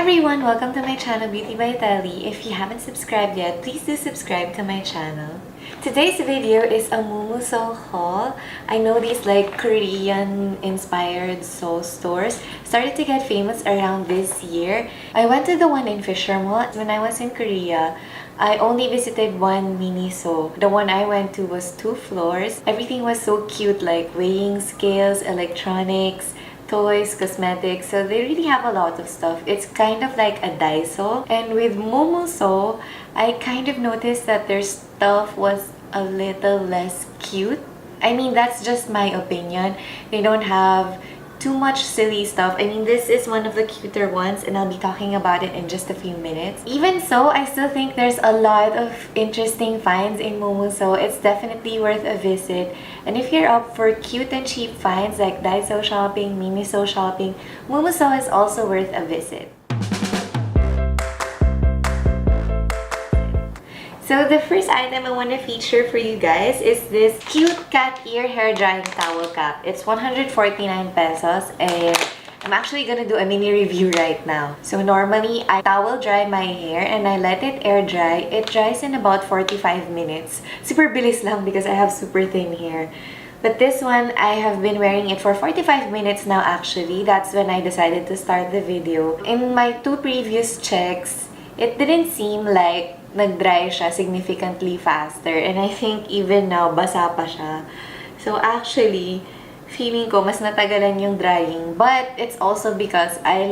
everyone! Welcome to my channel, Beauty by Tellie. If you haven't subscribed yet, please do subscribe to my channel. Today's video is a Mumuso haul. I know these Korean-inspired sew stores started to get famous around this year. I went to the one in Fisher Mall. When I was in Korea, I only visited one Miniso. The one I went to was 2 floors. Everything was so cute, like weighing scales, electronics, toys, cosmetics, so they really have a lot of stuff. It's kind of like a Daiso. And with Mumuso, I kind of noticed that their stuff was a little less cute. I mean, that's just my opinion. They don't have too much silly stuff. I mean, this is one of the cuter ones and I'll be talking about it in just a few minutes. Even so, I still think there's a lot of interesting finds in Mumuso. It's definitely worth a visit. And if you're up for cute and cheap finds like Daiso shopping, Miniso shopping, Mumuso is also worth a visit. So the first item I want to feature for you guys is this cute cat ear hair drying towel cap. It's 149 pesos and I'm actually gonna do a mini review right now. So normally, I towel dry my hair and I let it air dry. It dries in about 45 minutes. Super bilis lang because I have super thin hair. But this one, I have been wearing it for 45 minutes now actually. That's when I decided to start the video. In my 2 previous checks, it didn't seem like nag-dry siya significantly faster. And I think even now, basa pa siya. So actually, feeling ko mas natagalan yung drying. But it's also because I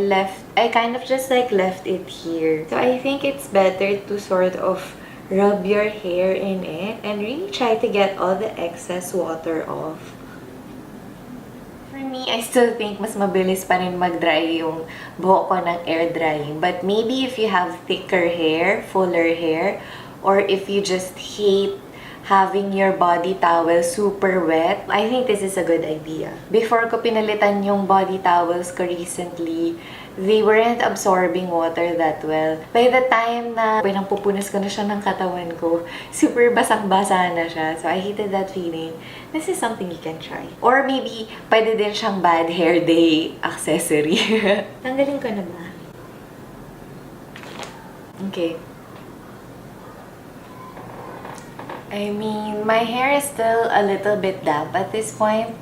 kind of just like left it here. So I think it's better to sort of rub your hair in it and really try to get all the excess water off. For me, I still think mas mabilis pa rin mag-dry yung buhok ko ng air drying. But maybe if you have thicker hair, fuller hair, or if you just hate having your body towel super wet, I think this is a good idea. Before ko pinalitan yung body towels ko recently, they weren't absorbing water that well. By the time na pinampupunas ko na siya ng katawan ko, super basang-basa na siya. So I hated that feeling. This is something you can try. Or maybe, pwede din siyang bad hair day accessory. Tanggalin ko na ba? Okay. I mean, my hair is still a little bit damp at this point.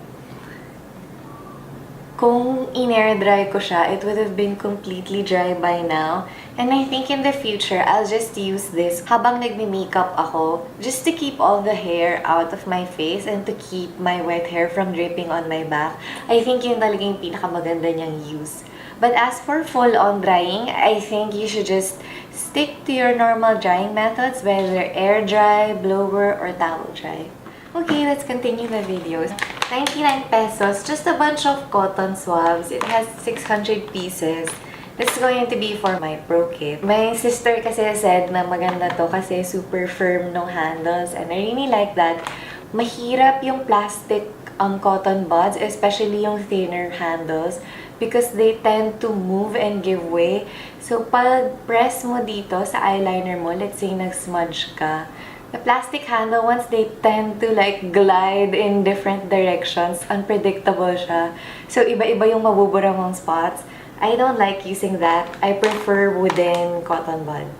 Kung in-air dry ko siya, it would have been completely dry by now. And I think in the future, I'll just use this habang nagme-makeup ako, just to keep all the hair out of my face and to keep my wet hair from dripping on my back. I think yun talaga yung pinakamaganda niyang use. But as for full-on drying, I think you should just stick to your normal drying methods, whether air dry, blower, or towel dry. Okay, let's continue the video. 99 pesos, just a bunch of cotton swabs. It has 600 pieces. This is going to be for my pro kit. My sister kasi said na maganda to kasi super firm no handles and I really like that. Mahirap yung plastic cotton buds, especially yung thinner handles because they tend to move and give way. So pag press mo dito sa eyeliner mo, let's say nag-smudge ka, the plastic handle, once they tend to like glide in different directions, unpredictable siya. So, iba-iba yung mabubura mong spots. I don't like using that. I prefer wooden cotton buds.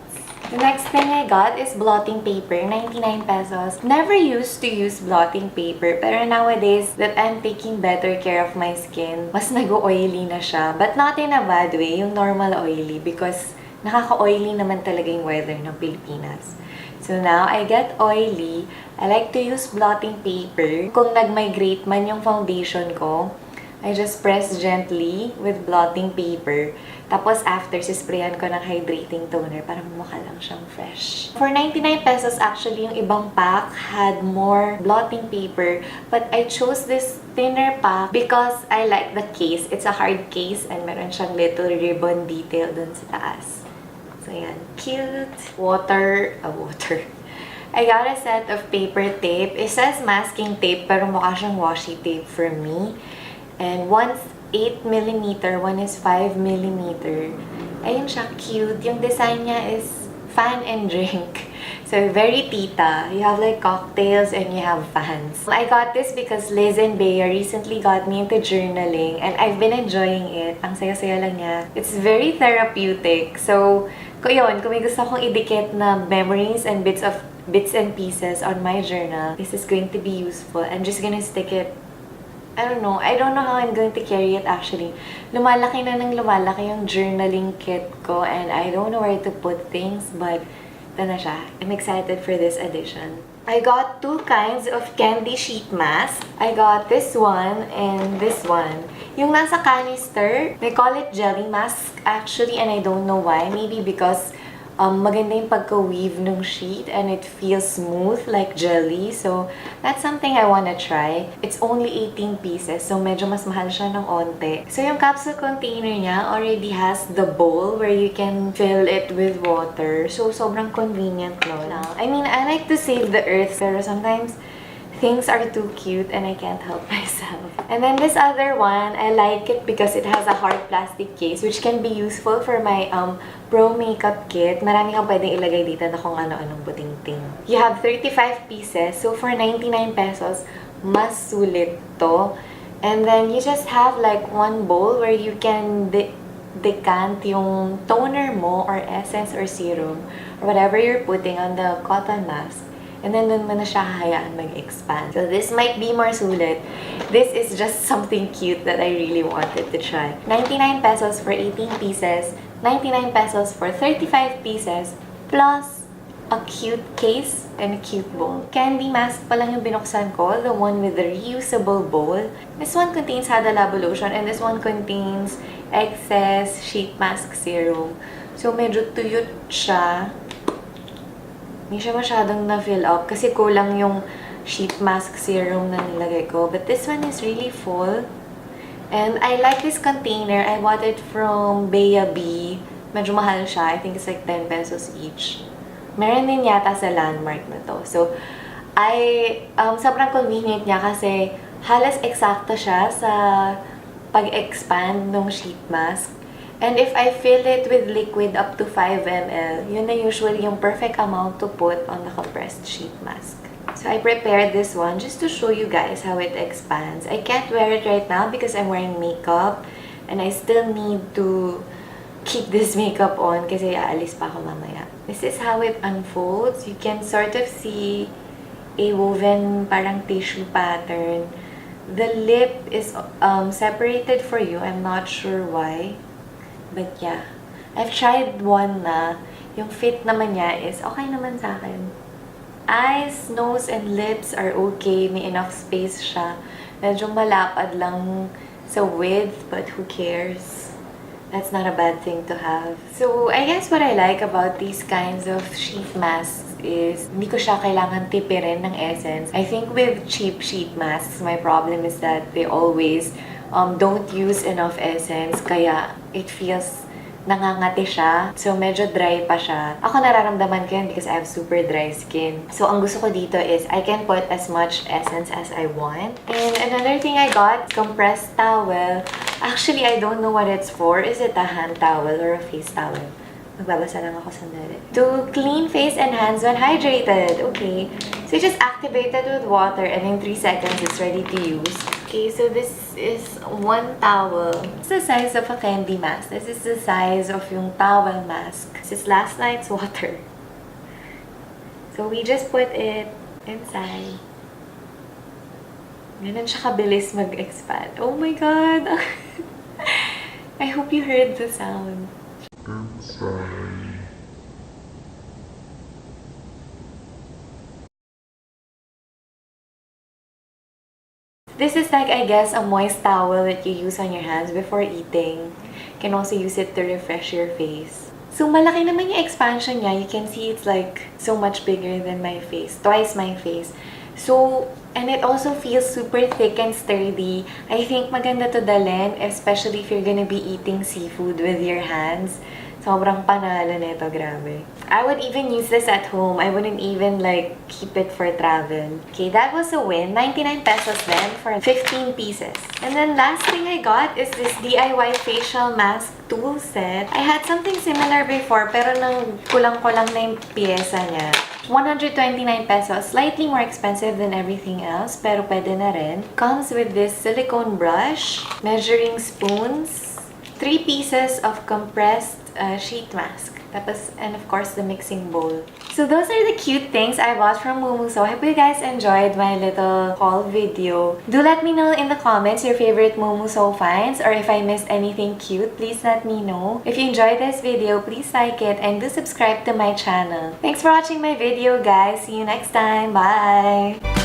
The next thing I got is blotting paper, 99 pesos. Never used to use blotting paper, pero nowadays that I'm taking better care of my skin, mas nag-oily na siya. But not in a bad way, yung normal oily, because nakaka-oily naman talaga yung weather ng Pilipinas. So now, I get oily. I like to use blotting paper. Kung nag-migrate man yung foundation ko, I just press gently with blotting paper. Tapos after, sisprayan ko ng hydrating toner para mukha lang siyang fresh. For 99 pesos, actually, yung ibang pack had more blotting paper. But I chose this thinner pack because I like the case. It's a hard case and meron siyang little ribbon detail dun sa taas. So, yan. Cute. Water. I got a set of paper tape. It says masking tape, pero mukha siyang washi tape for me. And one's 8mm, one is 5mm. Ayun siya, cute. Yung design niya is fan and drink. So, very tita. You have like cocktails and you have fans. I got this because Liz and Bea recently got me into journaling and I've been enjoying it. Ang saya-saya lang niya. It's very therapeutic. So, kung may gusto akong idikit na memories and bits and pieces on my journal, this is going to be useful. I'm just gonna stick it. I don't know how I'm going to carry it actually. Lumalaki na ng lumalaki yung journaling kit ko and I don't know where to put things, but ito na siya. I'm excited for this edition. I got two kinds of candy sheet mask. I got this one and this one. Yung nasa canister, they call it jelly mask actually, and I don't know why. Maybe because maganda yung pagka-weave ng sheet and it feels smooth like jelly. So, that's something I wanna try. It's only 18 pieces, so medyo mas mahal siya ng onte. So, yung capsule container niya already has the bowl where you can fill it with water. So, sobrang convenient nun. I mean, I like to save the earth, pero sometimes things are too cute and I can't help myself. And then this other one, I like it because it has a hard plastic case which can be useful for my pro makeup kit. Marami kang pwedeng ilagay dito na kung ano-anong buting-ting. You have 35 pieces, so for 99 pesos, mas sulit to. And then you just have like one bowl where you can decant yung toner mo or essence or serum or whatever you're putting on the cotton mask. And then, dun mo na siya hahayaan mag-expand. So, this might be more sulit. This is just something cute that I really wanted to try. 99 pesos for 18 pieces, 99 pesos for 35 pieces, plus a cute case and a cute bowl. Candy mask pa lang yung binuksan ko, the one with the reusable bowl. This one contains Hada Labo lotion and this one contains excess sheet mask serum. So, medyo tuyot siya. Hindi siya masyadong na-fill up kasi kulang yung sheet mask serum na nilagay ko. But this one is really full. And I like this container. I bought it from Bea B. Medyo mahal siya. I think it's like 10 pesos each. Meron din yata sa Landmark na to. So, sobrang convenient niya kasi halos eksakto siya sa pag-expand ng sheet mask. And if I fill it with liquid up to 5 ml, yun na usually yung perfect amount to put on the compressed sheet mask. So I prepared this one just to show you guys how it expands. I can't wear it right now because I'm wearing makeup and I still need to keep this makeup on kasi aalis pa ako mamaya. This is how it unfolds. You can sort of see a woven parang tissue pattern. The lip is separated for you. I'm not sure why. But yeah, I've tried one na, yung fit naman niya is okay naman sa akin. Eyes, nose, and lips are okay. May enough space siya. Medyo malapad lang sa width, but who cares? That's not a bad thing to have. So, I guess what I like about these kinds of sheet masks is hindi ko siya kailangan tipirin ng essence. I think with cheap sheet masks, my problem is that they always don't use enough essence, kaya it feels nangangati siya. So, medyo dry pa siya. Ako nararamdaman ko yun because I have super dry skin. So, ang gusto ko dito is I can put as much essence as I want. And another thing I got, compressed towel. Actually, I don't know what it's for. Is it a hand towel or a face towel? Magbabasa lang ako sandali. To clean face and hands when hydrated. Okay. So, you just activate it with water and in 3 seconds, it's ready to use. Okay, so this is one towel. It's the size of a candy mask. This is the size of yung towel mask. This is last night's water. So, we just put it inside. Ganun siya kabilis mag-expand. Oh my God! I hope you heard the sound. Inside. This is like, I guess, a moist towel that you use on your hands before eating. You can also use it to refresh your face. So, malaki naman yung expansion niya. You can see it's like so much bigger than my face. Twice my face. So, and it also feels super thick and sturdy. I think maganda to dalhin, especially if you're gonna be eating seafood with your hands. Sobrang panalo nito, grabe. I would even use this at home. I wouldn't even like keep it for travel. Okay, that was a win. 99 pesos then for 15 pieces. And then last thing I got is this DIY facial mask tool set. I had something similar before pero nang kulang-kulang na yung pyesa niya. 129 pesos, slightly more expensive than everything else, pero pwede na rin. Comes with this silicone brush, measuring spoons, 3 pieces of compressed sheet mask. Tapos, and of course, the mixing bowl. So those are the cute things I bought from Mumuso. I hope you guys enjoyed my little haul video. Do let me know in the comments your favorite Mumuso finds, or if I missed anything cute, please let me know. If you enjoyed this video, please like it and do subscribe to my channel. Thanks for watching my video, guys. See you next time. Bye!